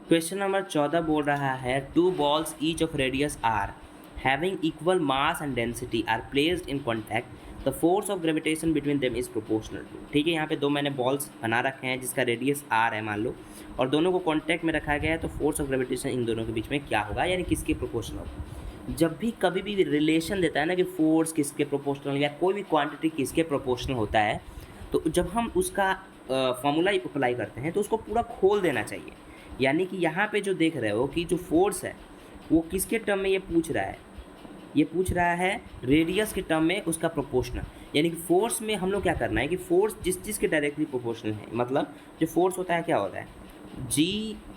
Question number 14 बोल रहा है two balls each of radius are having equal mass and density are placed in contact the force of gravitation between them is proportional to. ठीक है, यहाँ पे दो मैंने बॉल्स बना रखे हैं जिसका रेडियस आर है मान लो, और दोनों को कॉन्टैक्ट में रखा गया है, तो फोर्स ऑफ ग्रेविटेशन इन दोनों के बीच में क्या होगा, यानी किसके प्रोपोर्शनल होगा। जब भी कभी भी रिलेशन देता है ना कि फोर्स किसके प्रोपोर्शनल या कोई भी क्वांटिटी किसके प्रोपोर्शनल होता है, तो जब हम उसका फॉर्मूला अप्लाई करते हैं तो उसको पूरा खोल देना चाहिए। यानी कि यहाँ पे जो देख रहे हो कि जो फोर्स है वो किसके टर्म में ये पूछ रहा है, ये पूछ रहा है रेडियस के टर्म में उसका प्रोपोर्शनल। यानी कि फोर्स में हम लोग क्या करना है कि फोर्स जिस चीज़ के डायरेक्टली प्रोपोर्शनल है, मतलब जो फोर्स होता है क्या होता है G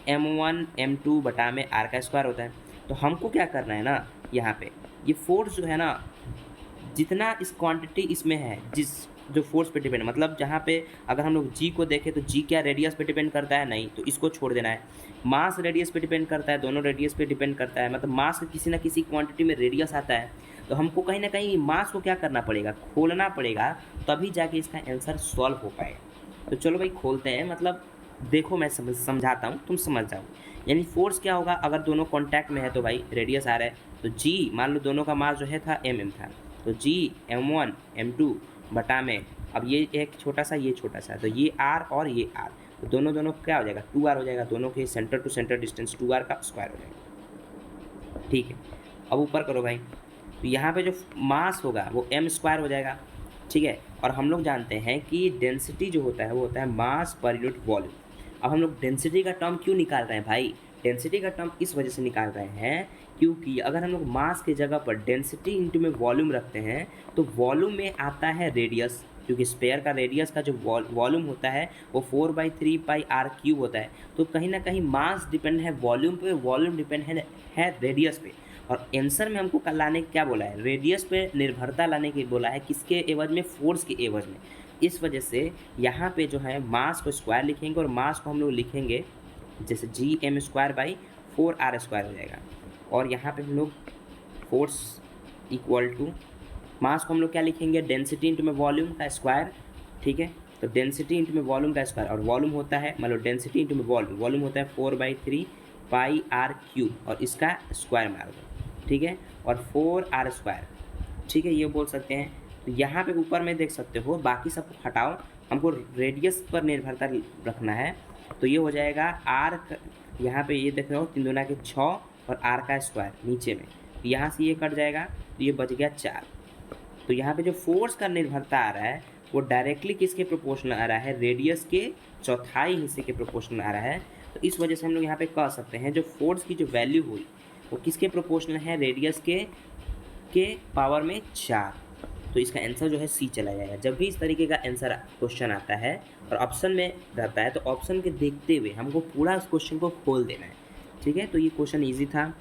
m1 m2 बटा में r का स्क्वायर होता है। तो हमको क्या करना है ना, यहाँ पे ये फोर्स जो है ना, जितना इस क्वांटिटी इसमें है, जिस जो फोर्स पे डिपेंड, मतलब जहाँ पे अगर हम लोग जी को देखें तो जी क्या रेडियस पे डिपेंड करता है, नहीं, तो इसको छोड़ देना है। मास रेडियस पे डिपेंड करता है, दोनों रेडियस पे डिपेंड करता है, मतलब मास का किसी ना किसी क्वांटिटी में रेडियस आता है, तो हमको कहीं ना कहीं मास को क्या करना पड़ेगा, खोलना पड़ेगा, तभी जाके इसका आंसर सॉल्व हो पाएगा। तो चलो भाई खोलते हैं, मतलब देखो मैं समझाता हूँ, तुम समझ जाओ। यानी फोर्स क्या होगा, अगर दोनों कॉन्टैक्ट में है तो भाई रेडियस आ रहा है, तो जी मान लो दोनों का मास जो है था mm था, तो G m1 m2 बटा में, अब ये एक छोटा सा ये छोटा सा, तो ये r और ये r, तो दोनों क्या हो जाएगा 2r हो जाएगा, दोनों के centre to centre distance 2r का स्क्वायर हो जाएगा। ठीक है, अब ऊपर करो भाई, तो यहाँ पे जो मास होगा वो m² हो जाएगा। ठीक है, और हम लोग जानते हैं कि डेंसिटी जो होता है वो होता है मास पर यूनिट वॉल्यूम। अब हम लोग डेंसिटी का टर्म क्यों निकाल रहे हैं भाई, डेंसिटी का टर्म इस वजह से निकाल रहे हैं क्योंकि अगर हम लोग मास की जगह पर डेंसिटी इंटू में वॉल्यूम रखते हैं तो वॉल्यूम में आता है रेडियस, क्योंकि स्पेयर का रेडियस का जो वॉल्यूम होता है वो 4/3πr³ होता है। तो कहीं ना कहीं मास डिपेंड है वॉल्यूम पे, वॉल्यूम डिपेंड है रेडियस पे। और आंसर में हमको लाने क्या बोला है, रेडियस पे निर्भरता लाने की बोला है, किसके एवज में, फोर्स के एवज में। इस वजह से यहाँ पे जो है मास को स्क्वायर लिखेंगे और मास को हम लोग लिखेंगे जैसे Gm²/4r² हो जाएगा, और यहाँ पे हम लोग फोर्स इक्वल टू मास को हम लोग क्या लिखेंगे, डेंसिटी इंटू में वॉल्यूम का स्क्वायर। ठीक है, तो डेंसिटी इंटू में वॉल्यूम का स्क्वायर, और वॉल्यूम होता है मतलब डेंसिटी इंटू में वॉल्यूम होता है 4/3πr³ और इसका स्क्वायर मार दो। ठीक है, और 4r²। ठीक है, ये बोल सकते हैं। तो यहाँ पे ऊपर में देख सकते हो, बाकी सब हटाओ, हमको रेडियस पर निर्भरता रखना है, तो ये हो जाएगा r, यहाँ पे ये देख रहे हो 3 दूना के 6 और r का स्क्वायर नीचे में, यहाँ से ये कट जाएगा तो ये बच गया 4। तो यहाँ पे जो फोर्स का निर्भरता आ रहा है वो डायरेक्टली किसके प्रोपोर्शनल आ रहा है, रेडियस के चौथाई हिस्से के प्रोपोर्शनल आ रहा है। तो इस वजह से हम लोग यहाँ पे कह सकते हैं जो फोर्स की जो वैल्यू हुई वो किसके प्रोपोर्शनल है, रेडियस के पावर में 4। तो इसका आंसर जो है सी चला जाएगा। जब भी इस तरीके का आंसर क्वेश्चन आता है और ऑप्शन में रहता है तो ऑप्शन के देखते हुए हमको पूरा उस क्वेश्चन को खोल देना है। ठीक है, तो ये क्वेश्चन ईजी था।